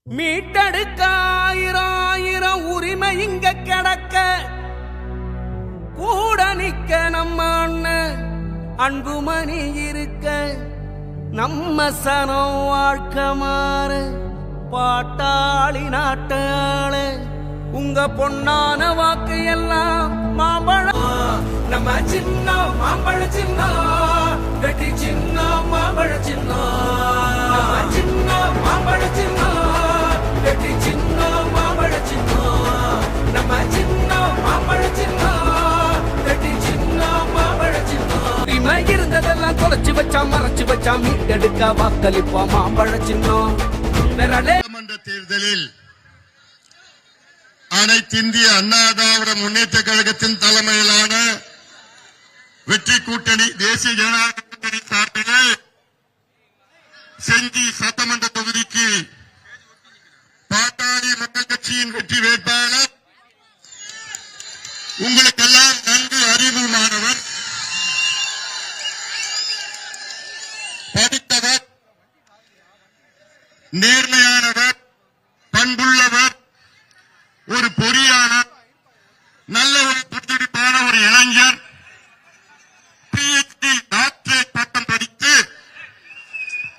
மீட்டெடுக்க ஆயிரம் ஆயிரம் உரிமை இங்க கிடக்க கூட நிக்க நம்ம அண்ணன் அன்புமணி இருக்க நம்ம சனம் வாழ்க்கை மாற பாட்டாளி நாட்டாள உங்க பொன்னான வாக்கு எல்லாம் மாம்பழம் நம்ம சின்ன மாம்பழ சின்ன வெட்டி சின்ன மாம்பழ சின்ன சின்ன மாம்பழ சின்ன வெட்டி சின்ன மாம்பழ சின்ன நம்ம சின்ன மாம்பழ சின்ன வெட்டி சின்ன மாம்பழ சின்ன உரிமை இருந்ததெல்லாம் தொலைச்சு வச்சா மறைச்சு வச்சா மீட்டெடுக்க வாக்களிப்போம் மாம்பழ சின்னம் தேர்தலில் அனைத்து இந்திய அண்ணா திராவிட முன்னேற்ற கழகத்தின் தலைமையிலான வெற்றி கூட்டணி தேசிய ஜனநாயக கூட்டணி சார்பில் செஞ்சி சட்டமன்ற தொகுதிக்கு பாட்டாளி மக்கள் கட்சியின் வெற்றி வேட்பாளர் உங்களுக்கெல்லாம் நன்கு அறிமுகமானவர், படித்தவர், நேர்மையானவர், பண்புள்ளவர், ஒரு பொறியாளர், நல்ல ஒரு புத்துடிப்பான ஒரு இளைஞர், PhD டாக்டரேட் பட்டம் படித்து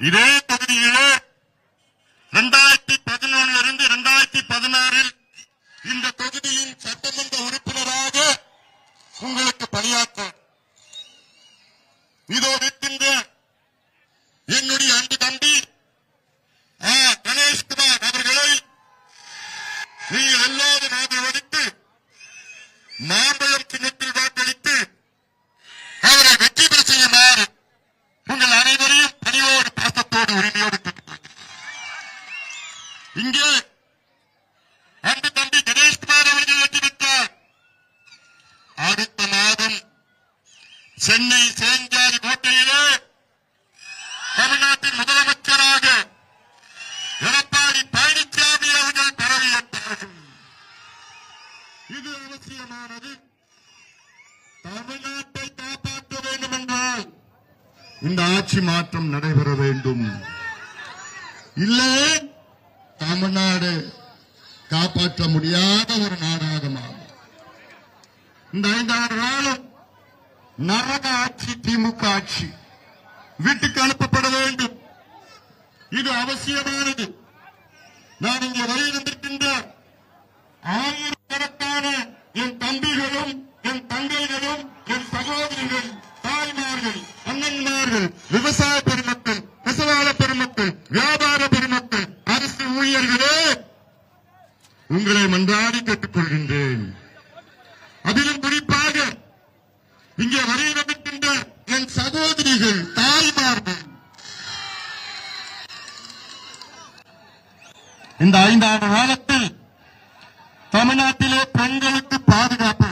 இதே தொகுதியிலே 2011 2016 இந்த தொகுதியின் சட்டமன்ற உறுப்பினராக உங்களுக்கு பணியாற்ற இதோ இருக்கின்ற என்னுடைய அன்பு தம்பி கணேஷ்குமார் அவர்களை நீங்கள் எல்லாரும் ஆதரவளித்து மாம்பழம் சின்னத்தில் வாக்களித்து அவரை வெற்றி பெற செய்யுமாறு உங்கள் அனைவரையும் பணியோடு பாசத்தோடு உரிமையோடு இங்கே அன்பு தம்பி கணேஷ்குமார் அவர்கள் வெற்றி பெற்றார். அடுத்த மாதம் சென்னை சேஞ்சாரி கோட்டையிலே தமிழ்நாட்டின் முதலமைச்சராக எடப்பாடி பழனிசாமி அவர்கள் பதவியேற்றார்கள். இது அவசியமானது. தமிழ்நாட்டை காப்பாற்ற வேண்டும் என்றால் இந்த ஆட்சி மாற்றம் நடைபெற வேண்டும். இல்லையே தமிழ்நாடு காப்பாற்ற முடியாத ஒரு நாடாக மாறும். இந்த 5 ஆண்டு காலம் நரக ஆட்சி திமுக ஆட்சி வீட்டுக்கு அனுப்பப்பட வேண்டும். இது அவசியமானது. நான் இங்கே வந்திருக்கின்ற ஆயிரக்கணக்கான என் தம்பிகளும் என் தங்கைகளும் என் சகோதரிகள், தாய்மார்கள், அண்ணன்மார்கள், விவசாய பெருமக்கள், நெசவாள பெருமக்கள், வியாபார பெருமக்கள், அரசு ஊழியர்களே, உங்களை மன்றாடி கேட்டுக்கொள்கின்றேன். அதிலும் குறிப்பாக இங்கே வந்திருக்கின்ற என் சகோதரிகள், தாய்மார்கள், இந்த 5 ஆண்டு காலத்தில் தமிழ்நாட்டிலே பெண்களுக்கு பாதுகாப்பு,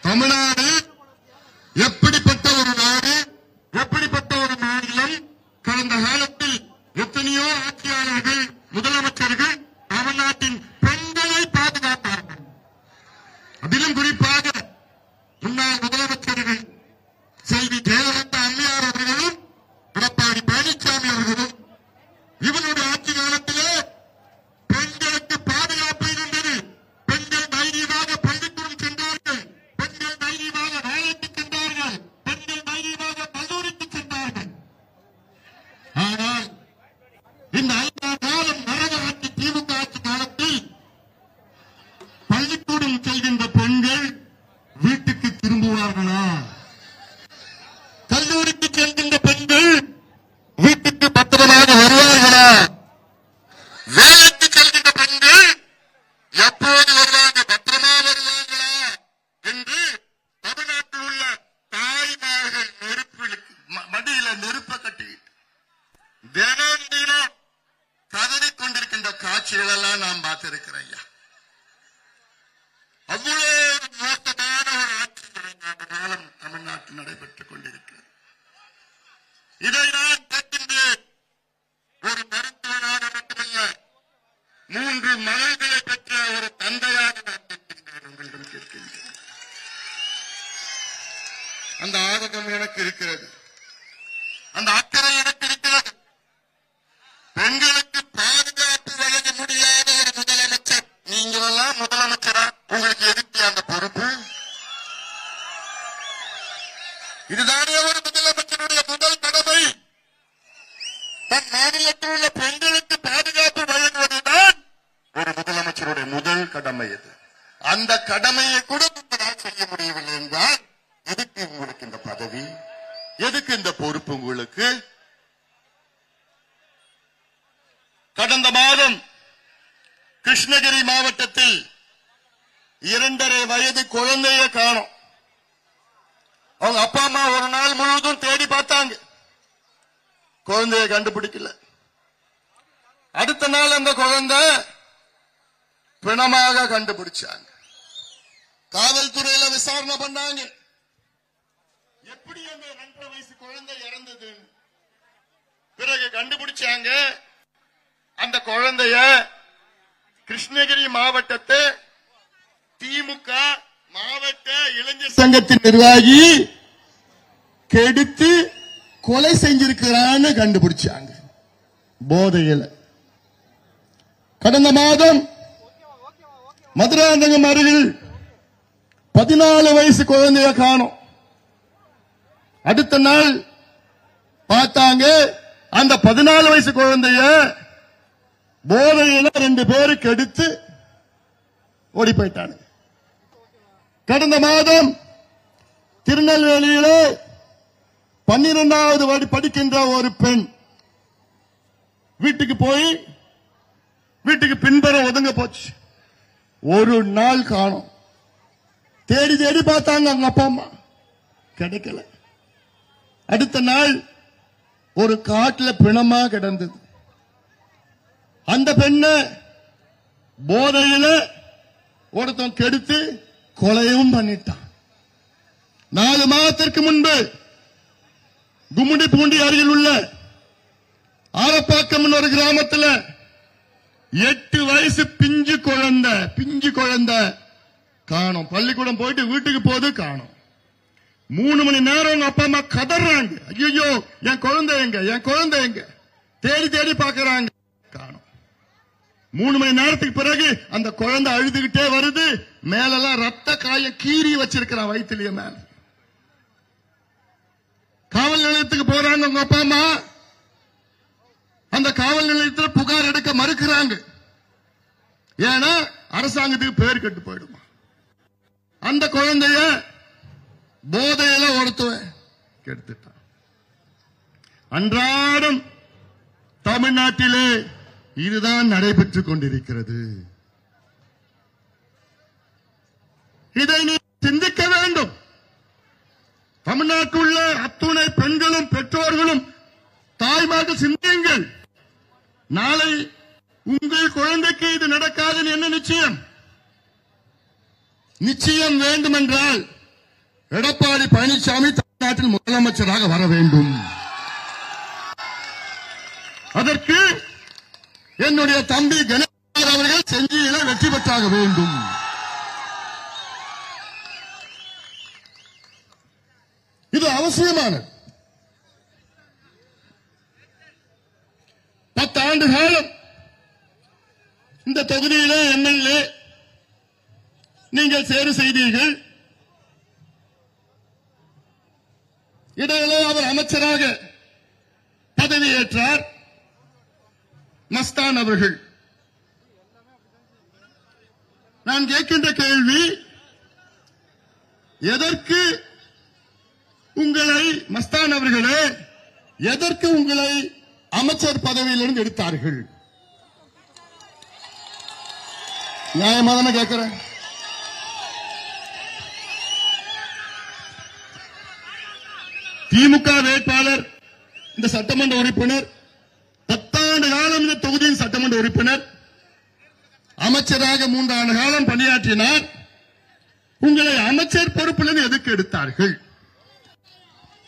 தமிழ்நாடு எப்படிப்பட்ட ஒரு நாடு, எப்படிப்பட்ட ஒரு மாநிலம், கடந்த காலத்தில் எத்தனையோ ஆட்சியாளர்கள், முதலமைச்சர்கள் தமிழ்நாட்டின் பெண்களை பாதுகாத்தார்கள். அதிலும் குறிப்பாக முன்னாள் முதலமைச்சர்கள் செல்வி ஜெயலலிதா அம்மையார் அவர்களும் எடப்பாடி பழனிசாமி அவர்களும் இவனுடைய ஆட்சி காலத்திலே பெண்களுக்கு பாதுகாப்பு இருந்தது. பெண்கள் தைரியமாக பள்ளிக்கூடம் சென்றார்கள், பெண்கள் தைரியமாக வேலைக்கு சென்றார்கள், பெண்கள் தைரியமாக கல்லூரிக்கு சென்றார்கள். ஆனால் இந்த 5 காலம் நரக ஆட்சி திமுக ஆட்சி காலத்தில் பள்ளிக்கூடம் செல்கின்ற பெண்கள் வீட்டுக்கு திரும்புவார்களா? கல்லூரிக்கு செல்கின்ற பெண்கள் வீட்டுக்கு பத்திரமாக வருவார்களா? வேலைக்கு செல்கின்ற பெண்கள் எப்போது வருவாங்க, பத்திரமா வருவாங்களா என்று தமிழ்நாட்டில் உள்ள தாய்மார்கள் மடியில நெருப்ப கட்டிக்கிட்டு தினம் தினம் கதறிக் கொண்டிருக்கின்ற காட்சிகள் எல்லாம் நாம் பார்த்திருக்கிறோம். ஐயா, அவ்வளவு மோசமான ஒரு ஆட்சி காலம் தமிழ்நாட்டில் நடைபெற்றுக் கொண்டிருக்கிறது. இதை நான் கேட்கின்றேன். ஒரு மருத்துவனாக மட்டுமல்ல, 3 மகள்களை பெற்ற ஒரு தந்தையாக நான் கேட்கின்றேன், உங்களிடம் கேட்கின்றேன். அந்த ஆதகம் எனக்கு இருக்கிறது, அந்த அக்கறை எனக்கு இருக்கிறது. பெண்களுக்கு இதுதானே ஒரு முதலமைச்சருடைய முதல் கடமை. தன் மாநிலத்தில் உள்ள பெண்களுக்கு பாதுகாப்பு வழங்குவதுதான் ஒரு முதலமைச்சருடைய முதல் கடமை. இது அந்த கடமையை கூட உங்களால் செய்ய முடியவில்லை என்றால் எதுக்கு உங்களுக்கு இந்த பதவி, எதுக்கு இந்த பொறுப்பு உங்களுக்கு? கடந்த மாதம் கிருஷ்ணகிரி மாவட்டத்தில் 2.5 வயது குழந்தைய காணோம். அவங்க அப்பா அம்மா ஒரு நாள் முழுவதும் தேடி பார்த்தாங்க, குழந்தைய கண்டுபிடிக்கல. அடுத்த நாள் அந்த குழந்தை பிணமாக கண்டுபிடிச்சாங்க. காவல்துறையில விசாரணை பண்ணாங்க, எப்படி அந்த 2.5 வயசு குழந்தை இறந்தது. பிறகு கண்டுபிடிச்சாங்க, அந்த குழந்தைய கிருஷ்ணகிரி மாவட்டத்தை திமுக மாவட்ட இளைஞர் சங்கத்தின் நிர்வாகி கெடுத்து கொலை செஞ்சிருக்கிறான்னு கண்டுபிடிச்சாங்க போதையில. கடந்த மாதம் மதுராந்தகம் அருகில் 14 வயசு குழந்தைய காணோம். அடுத்த நாள் பார்த்தாங்க, அந்த 14 வயசு குழந்தைய போதையில 2 பேருக்கு எடுத்து ஓடி போயிட்டாங்க. கடந்த மாதம் திருநெல்வேலியில 12வது படிக்கின்ற ஒரு பெண் வீட்டுக்கு போய் வீட்டுக்கு பின்புறம் ஒதுங்க போச்சு. ஒரு நாள் காணோம். தேடி தேடி பார்த்தாங்க அவங்க அப்பா அம்மா, கிடைக்கல. அடுத்த நாள் ஒரு காட்டுல பிணமா கிடந்தது. அந்த பெண்ண போதையில ஒருத்தன் கெடுத்து கொலையும் பண்ணிட்டான். 4 மாதத்திற்கு முன்பு கும்மிடி பூண்டி அருகில் உள்ள ஆரப்பாக்கம் ஒரு கிராமத்தில் 8 வயசு பிஞ்சு குழந்தை காணோம். பள்ளிக்கூடம் போயிட்டு வீட்டுக்கு போது காணோம். 3 மணி நேரம் அவங்க அப்பா அம்மா கதறாங்க, ஐயோ என் குழந்தை எங்க தேடி தேடி பார்க்கறாங்க, காணோம். 3 மணி நேரத்துக்கு பிறகு அந்த குழந்தை அழுதுகிட்டே வருது. மேலெல்லாம் ரத்த காயம் கீறி வச்சிருக்கிறான் வயிற்றுலயே மேல. காவல் நிலையத்துக்கு போறாங்க உங்க அப்பா அம்மா. அந்த காவல் நிலையத்தில் புகார் எடுக்க மறுக்கிறாங்க. ஏன்னா அரசாங்கத்துக்கு பேர் கெட்டு போயிடுமா. அந்த குழந்தைய போதையில ஒருத்தவன் கெடுத்துட்டான். அன்றாடம் தமிழ்நாட்டிலே இதுதான் நடைபெற்றுக் கொண்டிருக்கிறது. இதை நீ சிந்திக்க வேண்டும். தமிழ்நாட்டில் உள்ள அத்துணை பெண்களும் பெற்றோர்களும் தாய்மார்கள் சிந்தியுங்கள். நாளை உங்கள் குழந்தைக்கு இது நடக்காதுன்னு என்ன நிச்சயம்? நிச்சயம் வேண்டுமென்றால் எடப்பாடி பழனிசாமி தமிழ்நாட்டில் முதலமைச்சராக வர வேண்டும். அதற்கு என்னுடைய தம்பி கணேசன் அவர்கள் செஞ்சியில வெற்றி பெற்றாக வேண்டும். இது அவசியமானது. 10 ஆண்டு காலம் இந்த தொகுதியிலே எம்எல்ஏ நீங்கள் சேர செய்தீர்கள். இடையிலே அவர் அமைச்சராக பதவியேற்றார் மஸ்தான் அவர்கள். நான் கேட்கின்ற கேள்வி, எதற்கு உங்களை மஸ்தான் அவர்களே எதற்கு உங்களை அமைச்சர் பதவியிலிருந்து எடுத்தார்கள்? நியாயமா தானே கேட்கிறேன். திமுக வேட்பாளர், இந்த சட்டமன்ற உறுப்பினர், 10 ஆண்டு காலம் இந்த தொகுதியின் சட்டமன்ற உறுப்பினர், அமைச்சராக 3 ஆண்டு காலம் பணியாற்றினார். உங்களை அமைச்சர் பொறுப்பிலிருந்து எதுக்கு எடுத்தார்கள்?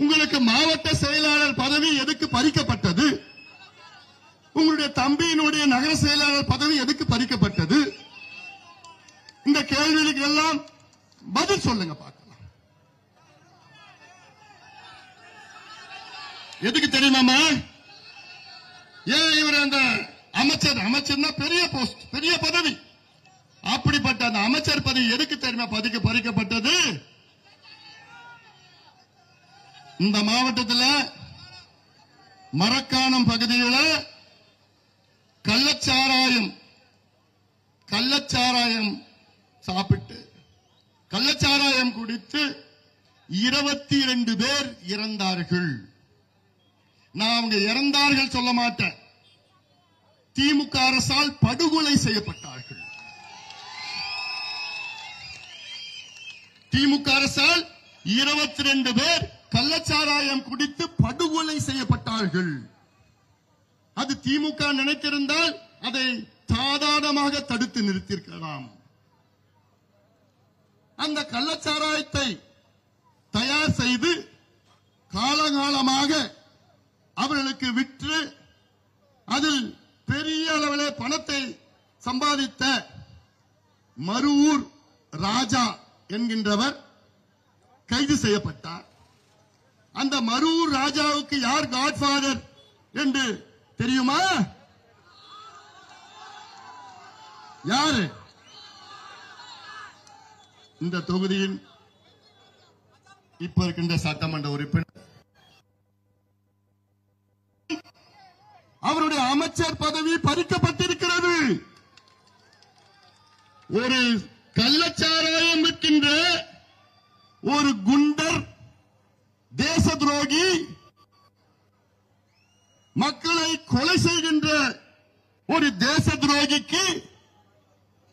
உங்களுக்கு மாவட்ட செயலாளர் பதவி எதுக்கு பறிக்கப்பட்டது? உங்களுடைய தம்பியினுடைய நகர செயலாளர் பதவி எதுக்கு பறிக்கப்பட்டது? இந்த கேள்விகளுக்கு எல்லாம் பதில் சொல்லுங்க பார்க்கலாம். எதுக்கு தெரியுமாமா? ஏன் இவர் அந்த அமைச்சர்னா பெரிய போஸ்ட், பெரிய பதவி. அப்படிப்பட்ட அந்த அமைச்சர் பதவி எதுக்கு தெரியுமா பறிக்கப்பட்டது? இந்த மாவட்டத்தில் மரக்காணம் பகுதியில் கள்ளச்சாராயம் சாப்பிட்டு கள்ளச்சாராயம் குடித்து 22 பேர் இறந்தார்கள். நான் அவங்க இறந்தார்கள் சொல்ல மாட்டேன், திமுக அரசால் படுகொலை செய்யப்பட்டார்கள். திமுக அரசால் 22 பேர் கள்ளச்சாராயம் குடித்து படுகொலை செய்யப்பட்டார்கள். அது திமுக நினைத்திருந்தால் அதை சாதாரணமாக தடுத்து நிறுத்தியிருக்கலாம். அந்த கள்ளச்சாராயத்தை தயார் செய்து காலகாலமாக அவர்களுக்கு விற்று அதில் பெரிய அளவில் பணத்தை சம்பாதித்த மருவூர் ராஜா என்கின்றவர் கைது செய்யப்பட்டார். அந்த மருவூர் ராஜாவுக்கு யார் காட்ஃபாதர் என்று தெரியுமா? யாரு? இந்த தொகுதியின் இப்ப இருக்கின்ற சட்டமன்ற உறுப்பினர், அவருடைய அமைச்சர் பதவி பறிக்கப்பட்டிருக்கிறது. ஒரு கள்ளச்சாராயம் விற்கின்ற ஒரு குண்டர், தேச துரோகி, மக்களை கொலை செய்கின்ற ஒரு தேச துரோகிக்கு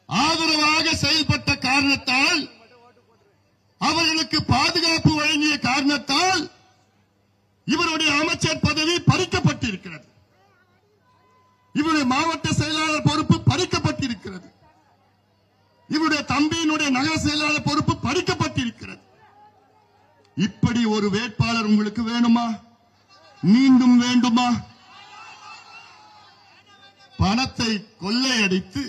ஆதரவாக செயல்பட்ட காரணத்தால், அவர்களுக்கு பாதுகாப்பு வழங்கிய காரணத்தால் இவருடைய அமைச்சர் பதவி பறிக்கப்பட்டிருக்கிறது. இவருடைய மாவட்ட செயலாளர் பொறுப்பு பறிக்கப்பட்டிருக்கிறது. இவருடைய தம்பியினுடைய நகர செயலாளர் பொறுப்பு பறிக்கப்பட்டிருக்கிறது. இப்படி ஒரு வேட்பாளர் உங்களுக்கு வேணுமா? மீண்டும் வேண்டுமா? பணத்தை கொள்ளையடித்து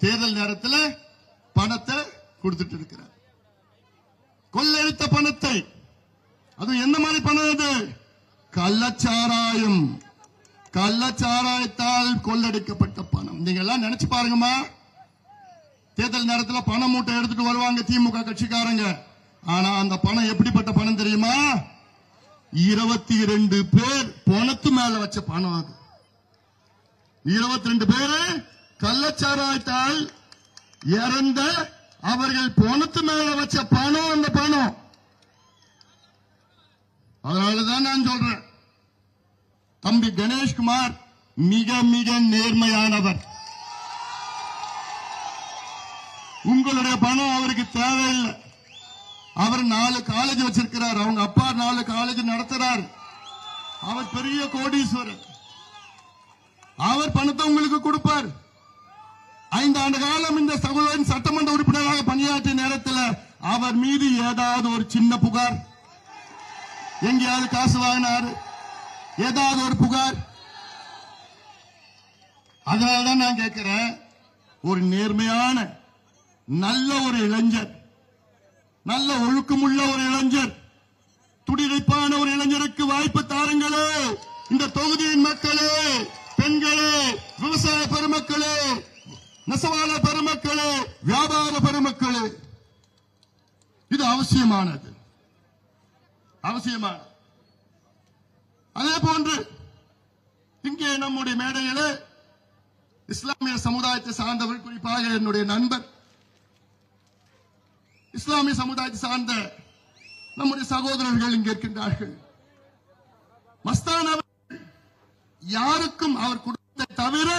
தேர்தல் நேரத்தில் பணத்தை கொடுத்துட்டு இருக்கிறார். கொள்ளையடித்த பணத்தை, அது என்ன மாதிரி பணம்? அது கள்ளச்சாராயம், கள்ளச்சாராயத்தால் கொள்ளடிக்கப்பட்ட பணம். நீங்க எல்லாம் நினைச்சு பாருங்கம்மா. தேர்தல் நேரத்தில் பண மூட்டை எடுத்துட்டு வருவாங்க திமுக கட்சிக்காரங்க. ஆனா அந்த பணம் எப்படிப்பட்ட பணம் தெரியுமா? 22 பேர் பணத்து மேல வச்ச பணம். அது 22 பேரு கள்ளச்சாராயத்தால் இறந்த அவர்கள் பணத்து மேல வச்ச பணம் அந்த பணம். அதனாலதான் நான் சொல்றேன், தம்பி கணேஷ்குமார் மிக மிக நேர்மையானவர். உங்களுடைய பணம் அவருக்கு தேவையில்லை. அவர் 4 காலேஜ் வச்சிருக்கிறார். அவங்க அப்பா 4 காலேஜ் நடத்துறார். அவர் பெரிய கோடீஸ்வரர். அவர் பணத்தை உங்களுக்கு கொடுப்பார். 5 ஆண்டு காலம் இந்த சகோதரன் சட்டமன்ற உறுப்பினராக பணியாற்றிய நேரத்தில் அவர் மீது ஏதாவது ஒரு சின்ன புகார், எங்கேயாவது காசு வாங்கினாரு, ஏதாவது ஒரு புகார். அதனாலதான் நான் கேட்கிறேன், ஒரு நேர்மையான நல்ல ஒரு இளைஞர், நல்ல ஒழுக்கமுள்ள ஒரு இளைஞர், துடிதுடிப்பான ஒரு இளைஞருக்கு வாய்ப்பு தாருங்களே. இந்த தொகுதியின் மக்களே, பெண்களே, விவசாய பெருமக்களே, நெசவாளர் பெருமக்களே, வியாபார பெருமக்களே, இது அவசியமானது. அவசியமானது. அதே போன்று இங்கே நம்முடைய மேடையில் இஸ்லாமிய சமுதாயத்தை சார்ந்தவர், குறிப்பாக என்னுடைய நண்பர், இஸ்லாமிய சமுதாயத்தை சார்ந்த நம்முடைய சகோதரர்கள் இங்கே இருக்கின்றார்கள். மஸ்தான் அவர்கள் யாருக்கும், அவர் குடும்பத்தை தவிர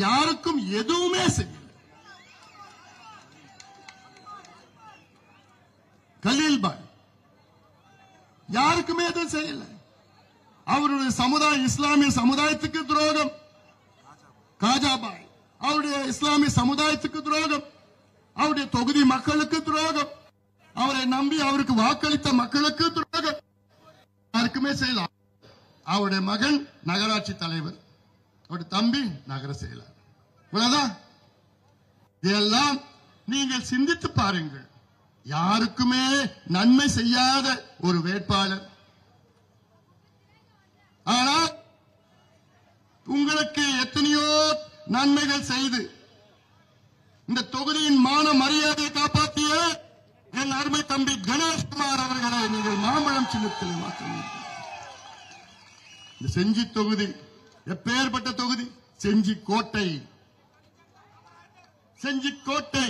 யாருக்கும் எதுவுமே செய்யல. கலீல் பாய் யாருக்குமே எதுவும் செய்யல. அவருடைய சமுதாயம், இஸ்லாமிய சமுதாயத்துக்கு துரோகம். காஜாபாய் அவருடைய இஸ்லாமிய சமுதாயத்துக்கு துரோகம். அவருடைய தொகுதி மக்களுக்கு துரோகம். அவரை நம்பி அவருக்கு வாக்களித்த மக்களுக்கு துரோகம். யாருக்குமே செய்யலாம். அவருடைய மகன் நகராட்சி தலைவர், அவருடைய தம்பி நகர செயலாளர். இவ்வளவுதான். இதெல்லாம் நீங்கள் சிந்தித்து பாருங்கள். யாருக்குமே நன்மை செய்யாத ஒரு வேட்பாளர். ஆனால் உங்களுக்கு எத்தனையோ நன்மைகள் செய்து இந்த தொகுதியின் மான மரியாதையை காப்பாற்றிய என் அருமை தம்பி கணேஷ்குமார் அவர்களை நீங்கள் மாம்பழம் சின்னத்தில் வாக்களியுங்கள். இந்த செஞ்சி தொகுதி எப்பேற்பட்ட தொகுதி? செஞ்சி கோட்டை. செஞ்சி கோட்டை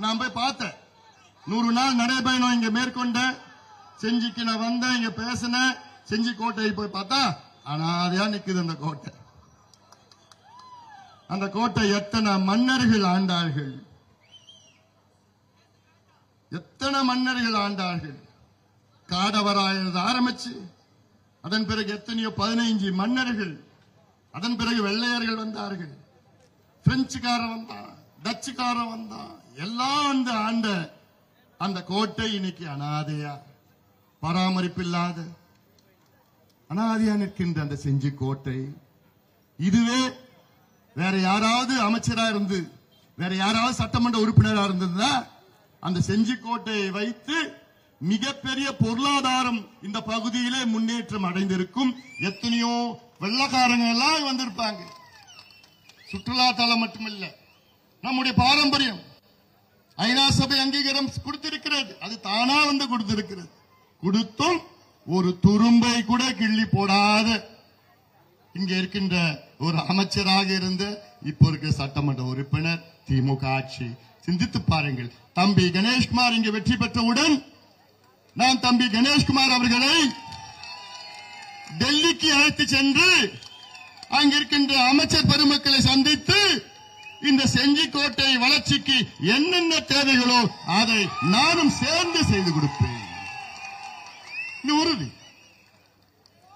நான் போய் பார்த்தேன். 100 நாள் நடைபயணம் இங்க மேற்கொண்ட செஞ்சிக்கு நான் வந்தேன், இங்க பேசினேன். செஞ்சி கோட்டையை போய் பார்த்தா அனாதையா நிக்குது அந்த கோட்டை. அந்த கோட்டை எத்தனை மன்னர்கள் ஆண்டார்கள், எத்தனை மன்னர்கள் ஆண்டார்கள். காடவராயர் ஆரம்பிச்சு அதன் பிறகு எத்தனையோ 15 மன்னர்கள், அதன் பிறகு வெள்ளையர்கள் வந்தார்கள், பிரெஞ்சுக்காரன் வந்தான், டச்சுக்காரன் வந்தான், எல்லாம் வந்து ஆண்ட அந்த கோட்டை இன்னைக்கு அனாதையா, பராமரிப்பில்லாத அனாதையா நிற்கின்ற அந்த செஞ்சி கோட்டை. இதுவே வேற யாராவது அமைச்சரா இருந்து, வேற யாராவது சட்டமன்ற உறுப்பினரா இருந்ததுன்னா அந்த செஞ்சி கோட்டையை வைத்து மிகப்பெரிய பொருளாதாரம் இந்த பகுதியிலே முன்னேற்றம் அடைந்திருக்கும். எத்தனையோ வெள்ளக்காரங்க எல்லாம் வந்திருப்பாங்க. சுற்றுலா தலம் மட்டுமில்ல, நம்முடைய பாரம்பரியம் ஐநா சபை அங்கீகாரம் கொடுத்திருக்கிறது. அது தானா வந்து கொடுத்திருக்கிறது. கொடுத்தும் ஒரு துரும்பை கூட கிள்ளி போடாத இங்க இருக்கின்ற ஒரு அமைச்சராக இருந்த இப்போ இருக்க சட்டமன்ற உறுப்பினர் திமுக ஆட்சி. சிந்தித்து பாருங்கள். தம்பி கணேஷ்குமார் இங்கு வெற்றி பெற்றவுடன் நான் தம்பி கணேஷ்குமார் அவர்களை டெல்லிக்கு அழைத்து சென்று அங்கிருக்கின்ற அமைச்சர் பெருமக்களை சந்தித்து இந்த செஞ்சிக்கோட்டை வளர்ச்சிக்கு என்னென்ன தேவைகளோ அதை நானும் சேர்ந்து செய்து கொடுப்பேன். இது உறுதி.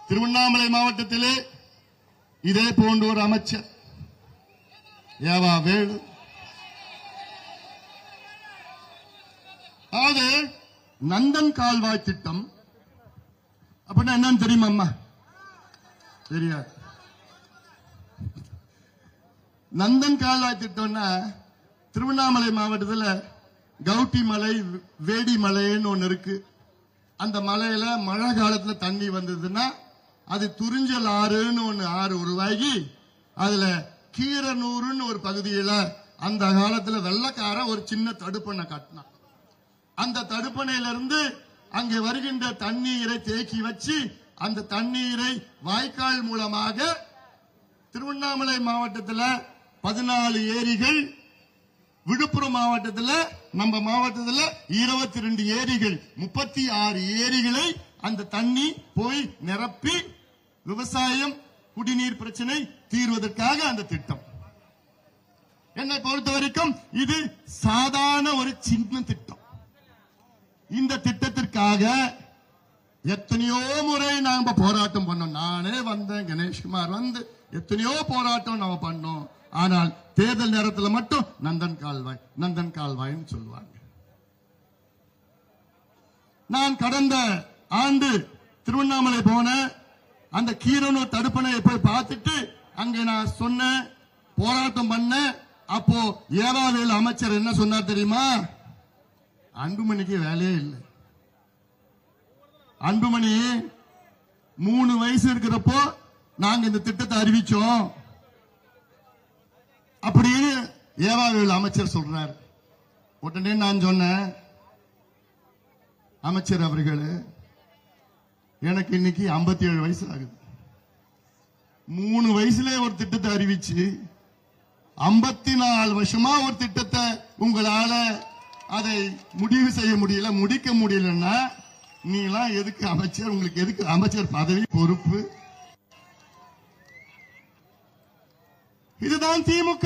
திருவண்ணாமலை மாவட்டத்திலே இதே போன்ற ஒரு அமைச்சர் ஏவா வேலு, அது நந்தன் கால்வாய் திட்டம் அப்படின்னா என்னன்னு தெரியுமா? அம்மா தெரியாது. நந்தன் கால்வாய் திட்டம்னா திருவண்ணாமலை மாவட்டத்தில் கவுட்டி மலை, வேடி மலைன்னு ஒன்னு இருக்கு. அந்த மலையில மழை காலத்துல தண்ணி வந்ததுன்னா அது துறிஞ்சல் ஆறுன்னு ஒன்னு ஆறு உருவாகி அதுல கீரனூருன்னு ஒரு பகுதியில அந்த காலத்துல வெள்ளக்கார ஒரு சின்ன தடுப்பணை கட்டினான். அந்த தடுப்பணையிலிருந்து அங்கே வருகின்ற தண்ணீரை தேக்கி வச்சு அந்த தண்ணீரை வாய்க்கால் மூலமாக திருவண்ணாமலை மாவட்டத்தில் 14 ஏரிகள், விழுப்புரம் மாவட்டத்தில் நம்ம மாவட்டத்தில் 22 ஏரிகள், 36 ஏரிகளை அந்த தண்ணி போய் நிரப்பி விவசாயம், குடிநீர் பிரச்சனை தீர்வதற்காக அந்த திட்டம். என்னை பொறுத்த வரைக்கும் இது சாதாரண ஒரு சின்ன திட்டம். இந்த திட்டத்திற்காக எத்தனையோ முறை நாம போராட்டம் பண்ணோம். நானே வந்தேன், கணேஷ்குமார் வந்து எத்தனையோ போராட்டம் நாம பண்ணோம். ஆனால் தேர்தல் நேரத்தில் மட்டும் நந்தன் கால்வாய், நந்தன் கால்வாய்னு சொல்லுவாங்க. நான் கடந்த ஆண்டு திருவண்ணாமலை போன அந்த கீரனூர் தடுப்பணையை போய் பார்த்துட்டு அங்க நான் சொன்ன போராட்டம் பண்ண. அப்போ ஏவாவேலு அமைச்சர் என்ன சொன்னார் தெரியுமா? அன்புமணிக்கு வேலையே இல்லை. அன்புமணி 3 வயசு இருக்கிறப்போ நாங்க இந்த திட்டத்தை அறிவிச்சோம் அப்படின்னு ஏவாவேலு அமைச்சர் சொல்றார். உடனே நான் சொன்னேன், அமைச்சர் அவர்களே, எனக்கு இன்னைக்கு 57 வயசு ஆகுது. 3 வயசுல ஒரு திட்டத்தை அறிவிச்சு 54 வருஷமா ஒரு திட்டத்தை உங்களால அதை முடிவு செய்ய முடியல, முடிக்க முடியலன்னா நீங்களாம் எதுக்கு அமைச்சர்? உங்களுக்கு எதுக்கு அமைச்சர் பதவி, பொறுப்பு? இதுதான் திமுக.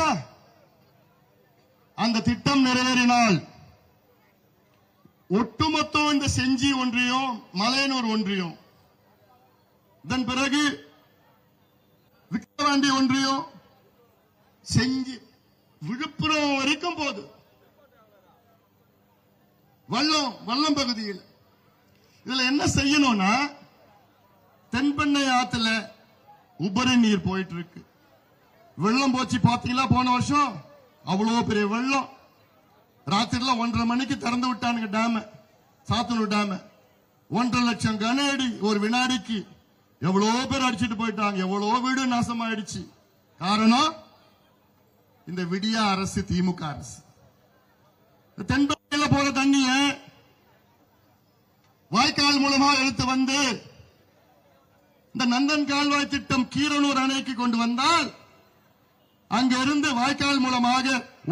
அந்த திட்டம் நிறைவேறினால் ஒட்டுமொத்தம் இந்த செஞ்சி ஒன்றியம், மலையனூர் ஒன்றியம், இதன் பிறகு விக்கிரவாண்டி ஒன்றியம், செஞ்சி, விழுப்புரம் வரைக்கும் போகுது. வல்லம் பகுதியில் இதுல என்ன செய்யணும்னா, தென்பெண்ணை ஆத்துல உபரி நீர் போயிட்டு இருக்கு. வெள்ளம் போச்சு பாத்தீங்களா? போன வருஷம் அவ்வளவு பெரிய வெள்ளம். ராத்திரில 1:30 மணிக்கு திறந்து விட்டானுங்க டேம், சாத்தனூர் டேம். 1.5 லட்சம் கன அடி ஒரு வினாடிக்கு. எவ்வளவு பேர் அடிச்சுட்டு போயிட்டாங்க, எவ்வளவு வீடு நாசமாயிடுச்சு. காரணம் இந்த விடியா அரசு, திமுக அரசு. தென்பெண்ணையில மேல போற தண்ணிய வாய்க்கால் மூலமா எடுத்து வந்து இந்த நந்தன் கால்வாய் திட்டம் கீரனூர் அணைக்கு கொண்டு வந்தால் அங்கிருந்து வாய்க்கால் மூலமாக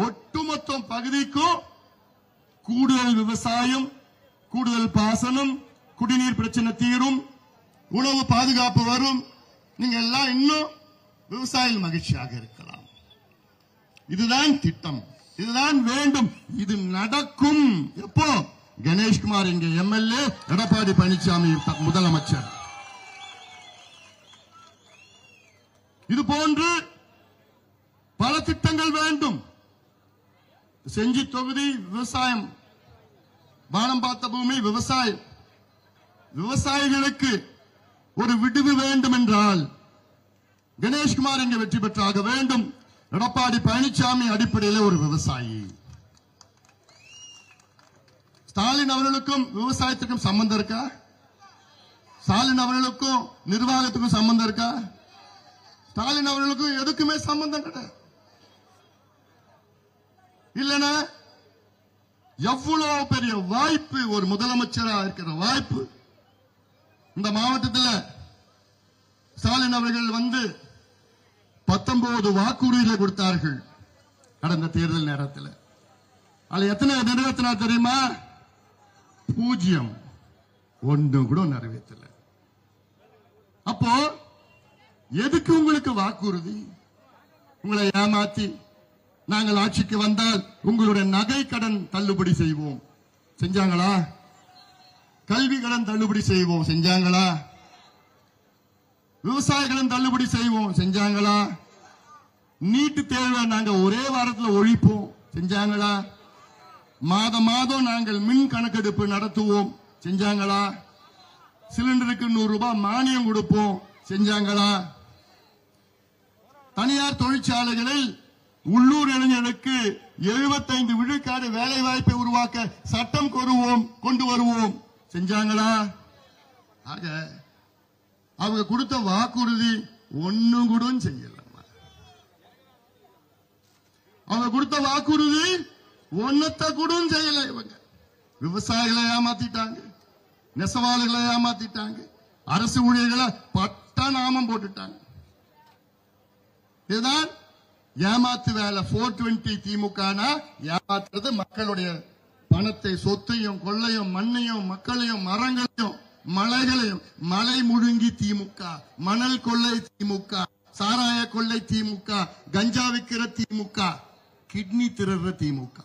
ஒட்டுமொத்த பகுதிக்கும் கூடுதல் விவசாயம், கூடுதல் பாசனம், குடிநீர் பிரச்சனை தீரும், உணவு பாதுகாப்பு வரும். நீங்க எல்லாம் இன்னும் விவசாயிகள் மகிழ்ச்சியாக இருக்கலாம். இதுதான் திட்டம், இதுதான் வேண்டும், இது நடக்கும். எப்போ? கணேஷ்குமார் இங்க எம்எல்ஏ, எடப்பாடி பழனிசாமி முதலமைச்சர். இது போன்று பல திட்டங்கள் வேண்டும். செஞ்சி தொகுதி விவசாயம், வானம் பார்த்த பூமி விவசாயம். விவசாயிகளுக்கு ஒரு விடுவு வேண்டும் என்றால் கணேஷ்குமார் இங்கு வெற்றி பெற்றாக வேண்டும். எடப்பாடி பழனிசாமி அடிப்படையில் ஒரு விவசாயி. ஸ்டாலின் அவர்களுக்கும் விவசாயத்துக்கும் சம்பந்தம் இருக்கா? ஸ்டாலின் அவர்களுக்கும் நிர்வாகத்துக்கும் சம்பந்தம் இருக்கா? ஸ்டாலின் அவர்களுக்கும் எதுக்குமே சம்பந்தம் கிடையாது. இல்லனா எவ்வளவு பெரிய வாய்ப்பு, ஒரு முதலமைச்சரா இருக்கிற வாய்ப்பு. இந்த மாவட்டத்தில் ஸ்டாலின் அவர்கள் வந்து 19 வாக்குறுதிகளை கொடுத்தார்கள் கடந்த தேர்தல் நேரத்தில். அது எத்தனை நிறைவேற்றினா தெரியுமா? 0, 1 கூட நிறைவேற்றல. அப்போ எதுக்கு உங்களுக்கு வாக்குறுதி? உங்களை ஏமாத்தி நாங்கள் ஆட்சிக்கு வந்தால் உங்களுடைய நகை கடன் தள்ளுபடி செய்வோம், செஞ்சாங்களா? கல்வி கடன் தள்ளுபடி செய்வோம், செஞ்சாங்களா? விவசாய கடன் தள்ளுபடி செய்வோம், செஞ்சாங்களா? நீட்டு தேர்வை நாங்க ஒரே வாரத்தில் ஒழிப்போம், செஞ்சாங்களா? மாதம் மாதம் நாங்கள் மின் கணக்கெடுப்பு நடத்துவோம், செஞ்சாங்களா? சிலிண்டருக்கு 100 ரூபாய் மானியம் கொடுப்போம், செஞ்சாங்களா? தனியார் தொழிற்சாலைகளில் உள்ளூர் இளைஞர்களுக்கு 75 விழுக்காடு வேலை வாய்ப்பை உருவாக்க சட்டம் கொண்டு வருவோம், செஞ்சாங்களா? ஆக அவங்க கொடுத்த வாக்குறுதி ஒன்னும் கூட செய்யல. அவங்க கொடுத்த வாக்குறுதி ஒன்னத்தை கூட செய்யல. இவங்க விவசாயிகளை ஏமாத்திட்டாங்க, நெசவாளர்களை ஏமாத்திட்டாங்க, அரசு ஊழியர்களை பட்ட நாமம் போட்டுட்டாங்க. இதுதான் ஏமாத்து வேலை. 420 திமுக ஏமாத்துறது மக்களுடைய பணத்தை, சொத்தையும், கொள்ளையும், மண்ணையும், மக்களையும், மரங்களையும், மலைகளையும். மலை முழுங்கி திமுக, மணல் கொள்ளை திமுக, சாராய கொள்ளை திமுக, கஞ்சா விக்கிற திமுக, கிட்னி திருடுற திமுக.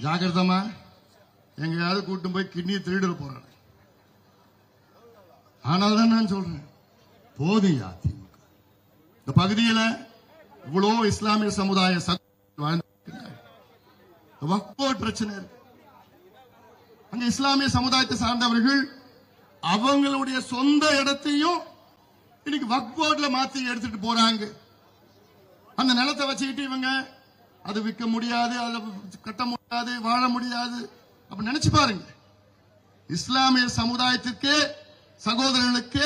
ஜாகிரதமா, எங்கயாவது கூட்டும் போய் கிட்னி திருட போறாங்க. ஆனால் தான் நான் சொல்றேன், போதையா திமுக. இந்த பகுதியில் இவ்வளவு இஸ்லாமிய சமுதாய வக்ஃப் பிரச்சனை இருக்கு. அங்க இஸ்லாமிய சமுதாயத்தை சார்ந்தவர்கள் அவங்களுடைய சொந்த இடத்தையும் இன்னைக்கு வக்ஃப் போர்டுல மாத்தி எடுத்துட்டு போறாங்க. அந்த நிலத்தை வச்சுக்கிட்டு இவங்க அது விற்க முடியாது, அதுல கட்ட முடியாது, வாழ முடியாது. அப்ப நினைச்சு பாருங்க, இஸ்லாமிய சமுதாயத்திற்கு, சகோதரர்களுக்கு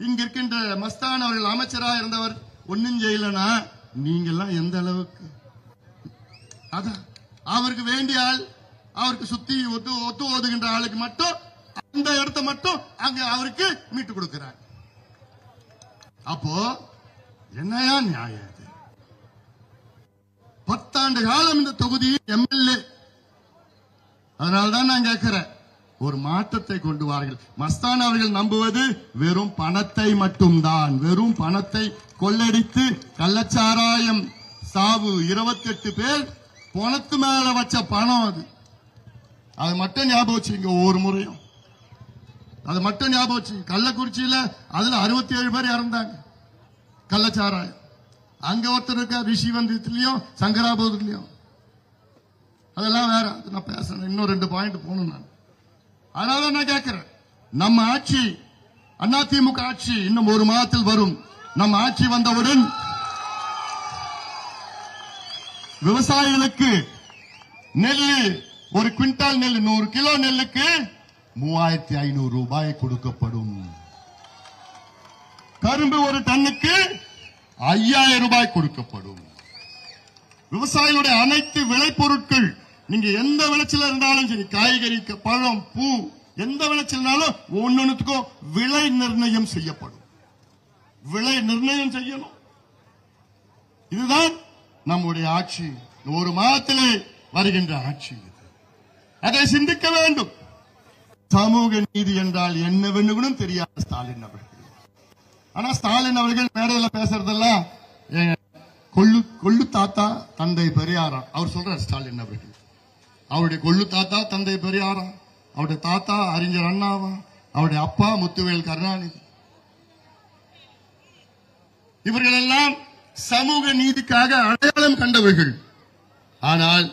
இங்க இருக்கின்ற மஸ்தான் அவர்கள் அமைச்சராக இருந்தவர் ஒன்னும் செய்யலனா நீங்க எல்லாம் எந்த அளவுக்கு? அதான் அவருக்கு வேண்டிய ஆள், அவருக்கு சுத்தி ஒத்து ஓதுகின்ற ஆளுக்கு மட்டும் அந்த இடத்தை மட்டும் அங்க அவருக்கு மீட்டு கொடுக்கிறார். அப்போ என்னையா நியாயம்? 10 ஆண்டு காலம் இந்த தொகுதியில் எம்எல்ஏ. அதனால்தான் நான் கேட்கிறேன், ஒரு மாற்றத்தை கொண்டு வார்கள். மஸ்தான் அவர்கள் நம்புவது வெறும் பணத்தை மட்டும்தான். வெறும் பணத்தை கொள்ளடித்து கள்ளச்சாராயம் சாவு 28 பேர் பணத்து மேல வச்ச பணம். அது மட்டும் ஞாபகம் வச்சுங்க. ஒவ்வொரு முறையும் அது மட்டும் ஞாபகம் வச்சு. கள்ளக்குறிச்சியில அதுல 67 பேர் இறந்தாங்க கள்ளச்சாராயம். அங்க ஒருத்தர் இருக்க ரிஷிவந்தியத்திலையும் சங்கராபுரத்திலையும். அதெல்லாம் வேற, நான் பேசுறேன். இன்னும் 2 பாயிண்ட் போகணும் நான். அதனால நான் கேட்கிறேன், நம்ம ஆட்சி, அதிமுக ஆட்சி இன்னும் 1 மாதத்தில் வரும். நம்ம ஆட்சி வந்தவுடன் விவசாயிகளுக்கு நெல்லு, ஒரு குவிண்டால் நெல், 100 கிலோ நெல்லுக்கு 3500 ரூபாய் கொடுக்கப்படும். கரும்பு ஒரு டன்னுக்கு 5000 ரூபாய் கொடுக்கப்படும். விவசாயிகளுடைய அனைத்து விளைபொருட்கள் நீங்க எந்த விளைச்சல இருந்தாலும் சரி, காய்கறி, பழம், பூ, எந்த விளைச்சல்னாலும் ஒன்னொன்னுக்கும் விலை நிர்ணயம் செய்யப்படும். விலை நிர்ணயம் செய்யணும். இதுதான் நம்முடைய ஆட்சி. ஒரு மாதத்திலே வருகின்ற ஆட்சி. அதை சிந்திக்க வேண்டும். சமூக நீதி என்றால் என்னவென்று கூட தெரியாத ஸ்டாலின் அவர்கள். ஆனா ஸ்டாலின் அவர்கள் மேடையில் பேசுறதெல்லாம் கொள்ளு தாத்தா தந்தை பெரியாரா. அவர் சொல்றார் ஸ்டாலின் அவர்கள், அவருடைய கொள்ளு தாத்தா தந்தை பெரியாரா, அவருடைய தாத்தா அறிஞர் அண்ணாவா, அவருடைய அப்பா முத்துவேல் கருணாநிதி. இவர்கள் எல்லாம் சமூக நீதிக்காக அடையாளம் கண்டவர்கள். ஆனால்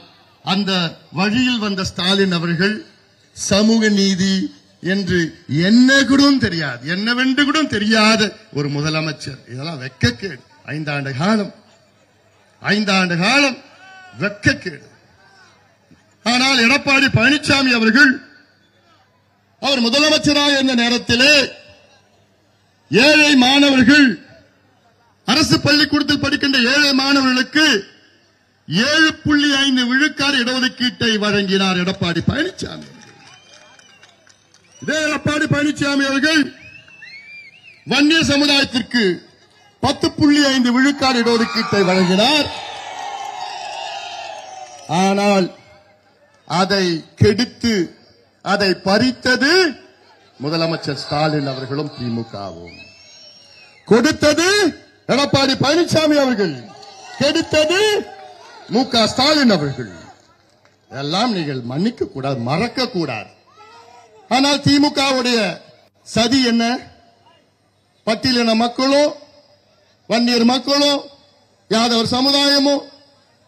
அந்த வழியில் வந்த ஸ்டாலின் அவர்கள் சமூக நீதி என்று என்ன கூட தெரியாது, என்னவென்று கூட தெரியாத ஒரு முதலமைச்சர். இதெல்லாம் வெட்கக்கேடு. 5 ஆண்டு காலம் வெட்கக்கேடு. ஆனால் எடப்பாடி பழனிசாமி அவர்கள் அவர் முதலமைச்சராக இருந்த நேரத்திலே ஏழை மாணவர்கள், அரசு பள்ளிக்கூடத்தில் படிக்கின்ற ஏழை மாணவர்களுக்கு 7.5 விழுக்காடு இடஒதுக்கீட்டை வழங்கினார் எடப்பாடி பழனிசாமி அவர்கள். இதே எடப்பாடி பழனிசாமி அவர்கள் வன்னியர் சமுதாயத்திற்கு 10.5 விழுக்காடு இடஒதுக்கீட்டை வழங்கினார். ஆனால் அதை கெடுத்து அதை பறித்தது முதலமைச்சர் ஸ்டாலின் அவர்களும் திமுகவும். கொடுத்தது எடப்பாடி பழனிசாமி அவர்கள், கெடுத்தது மு.க. ஸ்டாலின் அவர்கள். எல்லாம் நீங்கள் மன்னிக்க கூடாது, மறக்க கூடாது. ஆனால் திமுகவுடைய சதி என்ன? பட்டியலின மக்களும், வன்னியர் மக்களும், யாதவர் சமுதாயமும்,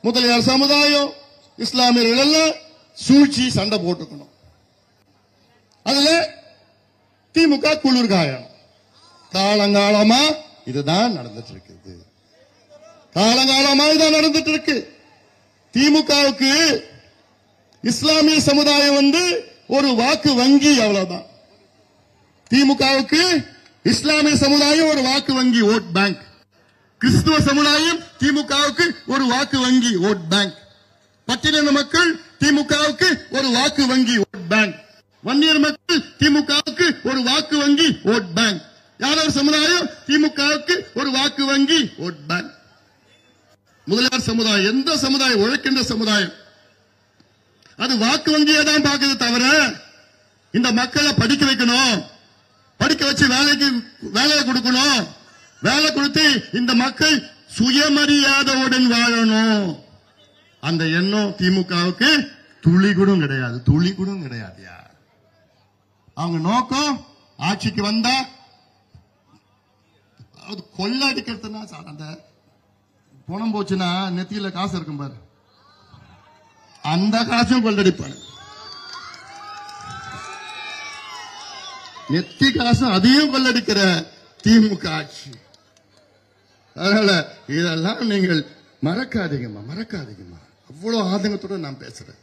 முதலியார் சமுதாயம், இஸ்லாமியர்கள் எல்லாம் சூழ்ச்சி சண்டை போட்டுக்கணும். அதுல திமுக குளிர்காயம். காலங்காலமா இதுதான் நடந்துட்டு இருக்குது. காலங்காலமா இதுதான் நடந்துட்டு இருக்கு. திமுகவுக்கு இஸ்லாமிய சமுதாயம் ஒரு வாக்கு வங்கி, அவ்வளவுதான். திமுகவுக்கு இஸ்லாமிய சமுதாயம் ஒரு வாக்கு வங்கி, ஓட் பேங்க். கிறிஸ்துவ சமுதாயம் திமுகவுக்கு ஒரு வாக்கு வங்கி, ஓட் பேங்க். பட்டியலின மக்கள் திமுகவுக்கு ஒரு வாக்கு வங்கி, ஓட் பேங்க். வன்னியர் மக்கள் திமுகவுக்கு ஒரு வாக்கு வங்கி, ஓட் பேங்க். யாதவர் சமுதாயம் திமுகவுக்கு ஒரு வாக்கு வங்கி, ஓட் பேங்க். முதலியார் சமுதாயம், எந்த சமுதாயம், உழைக்கின்ற சமுதாயம், அது வாக்கு வங்கியை தான் பார்க்குது தவிர இந்த மக்களை படிக்க வைக்கணும், படிக்க வச்சு வேலையை கொடுக்கணும், வேலை கொடுத்து இந்த மக்கள் சுயமரியாதையுடன் வாழணும், அந்த எண்ணம் திமுகவுக்கு துளி கூட கிடையாது. துளி கூட கிடையாது. அவங்க நோக்கம் ஆட்சிக்கு வந்தா அது கொள்ளடிக்கிறதுனா சார். அந்த பணம் போச்சுன்னா நெத்தியில காசு இருக்கும் பாரு, அந்த காசும் கொள்ளடிப்பாங்க. நெத்தி காசு அதையும் கொள்ளடிக்கிற திமுக ஆட்சி. அதனால இதெல்லாம் நீங்கள் மறக்காதீங்கம்மா, மறக்காதீங்கம்மா. அவ்வளவு ஆதங்கத்தோட நான் பேசுறேன்.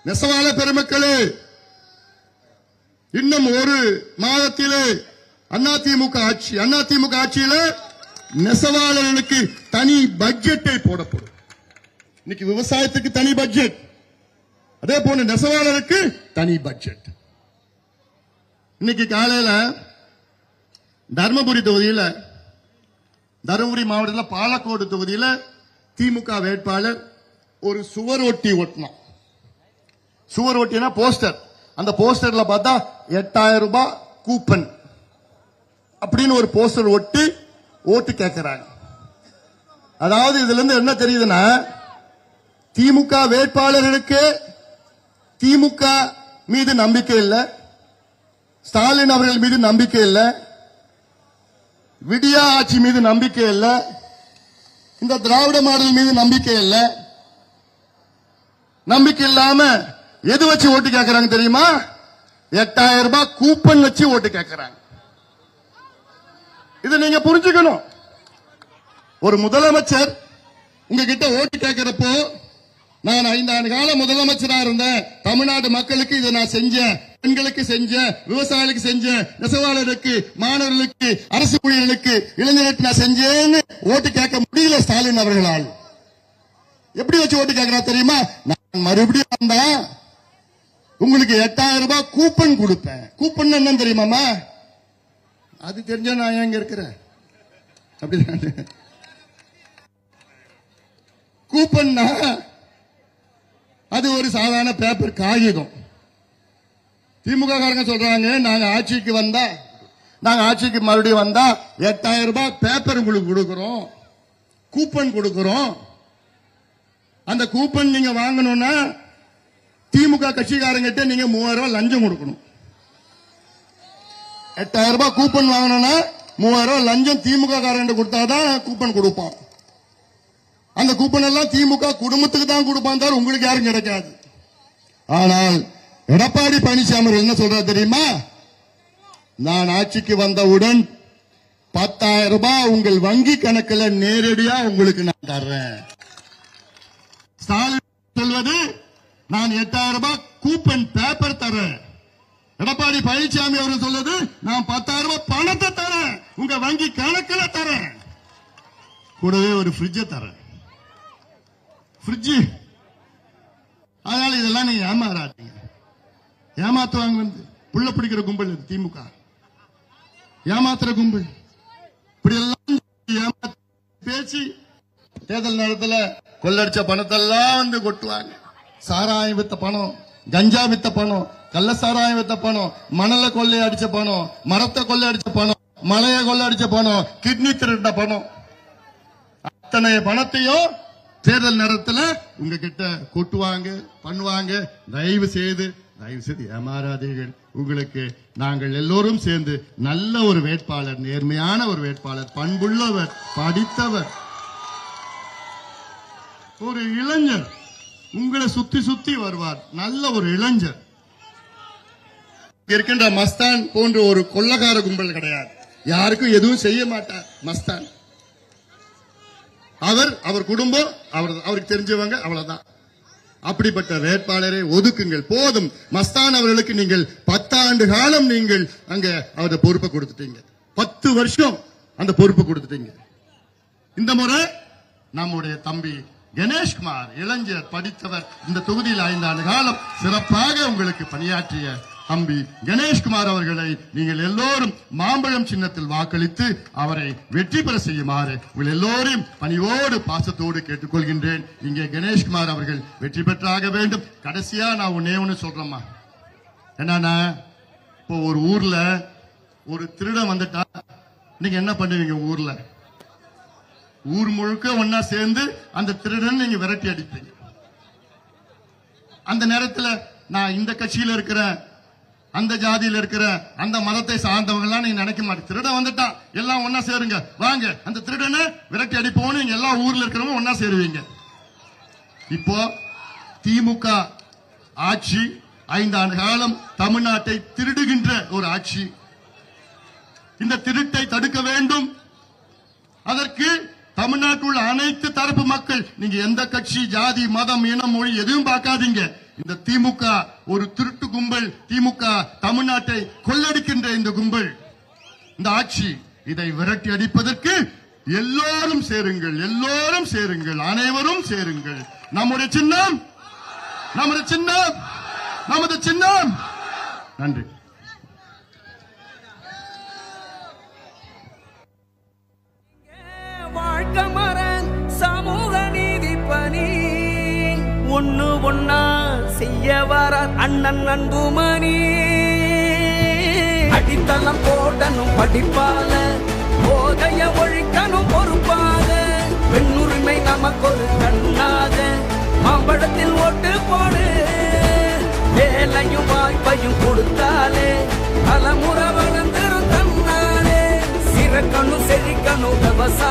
நெசவாள பெருமக்களே, இன்னும் ஒரு மாதத்திலே அதிமுக ஆட்சியில நெசவாளர்களுக்கு தனி பட்ஜெட்டை போடப்படும். இன்னைக்கு விவசாயத்துக்கு தனி பட்ஜெட், அதே போல நெசவாளருக்கு தனி பட்ஜெட். இன்னைக்கு காலையில தர்மபுரி தொகுதியில், தருமபுரி மாவட்டத்தில் பாலக்கோடு தொகுதியில் திமுக வேட்பாளர் ஒரு சுவர் ஒட்டி ஒட்டினான். சுவர் ஒட்டினா போஸ்டர், அந்த போஸ்டர்ல பார்த்தா 8000 ரூபாய் கூப்பன் அப்படின்னு ஒரு போஸ்டர் ஒட்டி ஓட்டு கேட்கிறாங்க. அதாவது இதுல இருந்து என்ன தெரியுதுன்னா, திமுக வேட்பாளர்களுக்கு திமுக மீது நம்பிக்கை இல்லை, ஸ்டாலின் அவர்கள் மீது நம்பிக்கை இல்லை, விடியா ஆட்சி மீது நம்பிக்கை இல்லை, இந்த திராவிட மாடல் மீது நம்பிக்கை இல்லை. நம்பிக்கை இல்லாம எது வச்சு ஓட்டு கேட்கறாங்க தெரியுமா? 8000 ரூபாய் கூப்பன் வச்சு ஓட்டு கேட்கறாங்க. இதை நீங்க புரிஞ்சுக்கணும். ஒரு முதலமைச்சர் உங்ககிட்ட ஓட்டு கேட்கிறப்போ, நான் 5 ஆண்டு காலம் முதலமைச்சரா இருந்தேன், தமிழ்நாடு மக்களுக்கு இதை நான் செஞ்சேன், பெண்களுக்கு செஞ்சேன், விவசாயிகளுக்கு செஞ்சேன், நெசவாளருக்கு, மாணவர்களுக்கு, அரசு ஊழியர்களுக்கு, இளைஞர்களுக்கு நான் செஞ்சேன்னு ஓட்டு கேட்க முடியல ஸ்டாலின் அவர்களால். எப்படி வச்சு ஓட்டு கேட்கிறா தெரியுமா? நான் மறுபடியும் வந்தா உங்களுக்கு 8000 ரூபாய் கூப்பன் கொடுப்பேன். கூப்பன் என்னன்னு தெரியுமாமா? அது தெரிஞ்சா நான் எங்க இருக்கிறேன். அப்படிதான் கூப்பன்னா அது ஒரு சாதாரண பேப்பர் காகிதம். திமுக காரங்க சொல்றாங்க நாங்க ஆட்சிக்கு மறுபடியும் வந்தா 8000 ரூபாய் பேப்பர் உங்களுக்கு கொடுக்கிறோம், கூப்பன் கொடுக்கிறோம். அந்த கூப்பன் நீங்க வாங்கணும்னா திமுக கட்சிக்காரங்கிட்ட நீங்க 3000 ரூபாய் லஞ்சம் கொடுக்கணும். 8000 ரூபாய் கூப்பன் வாங்கணும்னா 3000 ரூபாய் லஞ்சம் திமுக காரங்க கொடுத்தாதான் கூப்பன் கொடுப்பான். அந்த கூப்பன் எல்லாம் திமுக குடும்பத்துக்கு தான் கொடுப்பான், தவிர உங்களுக்கு யாரும் கிடைக்காது. ஆனால் எடப்பாடி பழனிசாமி என்ன சொல்றாரு தெரியுமா? நான் ஆட்சிக்கு வந்தவுடன் 10,000 ரூபாய் உங்கள் வங்கி கணக்கில் நேரடியா உங்களுக்கு நான் தர்றேன். ஸ்டாலின் சொல்வது நான் 8000 ரூபாய் கூப்பன் பேப்பர் தரேன். எடப்பாடி பழனிசாமி அவர்கள் சொல்வது நான் 10,000 ரூபாய் பணத்தை தரேன், உங்க வங்கி கணக்கில் தரேன், கூடவே ஒரு ஃப்ரிட்ஜை தரேன். ஃப்ரிட்ஜ். அதனால இதெல்லாம் நீங்க ஏமாறாதீங்க. ஏமாத்துவாங்க வந்து புள்ள பிடிக்கிற கும்பல் இது திமுக. ஏமாத்துற கும்பல். இப்படி எல்லாம் பேசி தேர்தல் நேரத்தில் கொள்ளடிச்ச பணத்தெல்லாம் வந்து கொட்டுவாங்க. சாராயம் வித்த பணம், கஞ்சா வித்த பணம், கள்ள சாராயம் வித்த பணம், மணலை கொள்ளை அடிச்ச பணம், மரத்தை கொள்ளை அடிச்ச பணம், மலையை கொள்ளை அடிச்ச பணம், கிட்னி திருட்ட பணம், அத்தனை பணத்தையும் தேர்தல் நேரத்தில் உங்ககிட்ட கொட்டுவாங்க, பண்ணுவாங்க. தயவு செய்து ஏமாறாதீர்கள். உங்களுக்கு நாங்கள் எல்லோரும் சேர்ந்து நல்ல ஒரு வேட்பாளர், நேர்மையான ஒரு வேட்பாளர், பண்புள்ளவர், படித்தவர், ஒரு இளைஞர் உங்களை சுத்தி சுத்தி வருவார். நல்ல ஒரு இளைஞர். இருக்கின்ற மஸ்தான் போன்ற ஒரு கொள்ளக்கார கும்பல் கிடையாது. யாருக்கும் எதுவும் செய்ய மாட்டார் மஸ்தான். அவர் குடும்பம், அவருக்கு தெரிஞ்சவங்க, அவ்வளவுதான். அப்படிப்பட்ட வேட்பாளரை ஒதுக்குங்கள். போதும். மஸ்தான் அவர்களுக்கு நீங்கள் 10 ஆண்டு காலம் நீங்கள் அங்க அவருடைய பொறுப்பை கொடுத்துட்டீங்க. 10 வருஷம் அந்த பொறுப்பை கொடுத்துட்டீங்க. இந்த முறை நம்முடைய தம்பி கணேஷ்குமார், இளைஞர், படித்தவர், இந்த தொகுதியில் 5 ஆண்டு காலம் சிறப்பாக உங்களுக்கு பணியாற்றிய தம்பி கணேஷ்குமார் அவர்களை நீங்கள் எல்லோரும் மாம்பழம் சின்னத்தில் வாக்களித்து அவரை வெற்றி பெற செய்யுமாறு உங்கள் எல்லோரையும் பணிவோடு பாசத்தோடு கேட்டுக்கொள்கின்றேன். இங்கே கணேஷ்குமார் அவர்கள் வெற்றி பெற்றாக வேண்டும். கடைசியா நான் ஒண்ணு சொல்றேம்மா. என்னன்னா, இப்போ ஒரு ஊர்ல ஒரு திருடன் வந்துட்டா நீங்க என்ன பண்ணுவீங்க? ஊர்ல ஊர் முழுக்க ஒன்னா சேர்ந்து அந்த திருடன் நீங்க விரட்டி அடிப்பீங்க. அந்த நேரத்தில் நான் இந்த கட்சியில இருக்கிறேன், அந்த ஜாதியில இருக்கிற, அந்த மதத்தை சார்ந்தவங்க எல்லாம் நீங்க நினைக்க மாட்டேன். திருடன் வந்துட்டான், எல்லாம் ஒன்னா சேருங்க, வாங்க அந்த திருடனை விரட்டி அடிப்போம். நீங்க எல்லா ஊர்ல இருக்கிறவங்க ஒன்னா சேருவீங்க. இப்போ திமுக ஆட்சி 5 ஆண்டு காலம் தமிழ்நாட்டை திருடுகின்ற ஒரு ஆட்சி. இந்த திருட்டை தடுக்க வேண்டும். அதற்கு தமிழ்நாட்டில் உள்ள அனைத்து தரப்பு மக்கள், நீங்க எந்த கட்சி, ஜாதி, மதம், இனம், மொழி எதுவும் பார்க்காதீங்க. இந்த திமுக ஒரு திருட்டு கும்பல். திமுக தமிழ்நாட்டை கொள்ளடிக்கின்ற இந்த கும்பல், இந்த ஆட்சி, இதை விரட்டி அடிப்பதற்கு எல்லோரும் சேருங்கள், எல்லோரும் சேருங்கள், அனைவரும் சேருங்கள். நம்முடைய சின்னம், நமது சின்னம், நமது சின்னம். நன்றி. வாழ்க்கமரன் சமூக நீதி பணி ஒன்னா செய்ய வர அண்ணன் அன்புமணி. அடித்தளம் போடணும் படிப்பால, போதைய ஒழிக்கணும் பொறுப்பாக. பெண்ணுரிமை நமக்கொரு கண்ணாக, மாம்பழத்தில் ஓட்டு போடு. வேலையும் வாய்ப்பையும் கொடுத்தாலே தலைமுறை வளர்ந்துரும் தன்னாலே. சிறக்கணும் செழிக்கணும் விவசாயம்.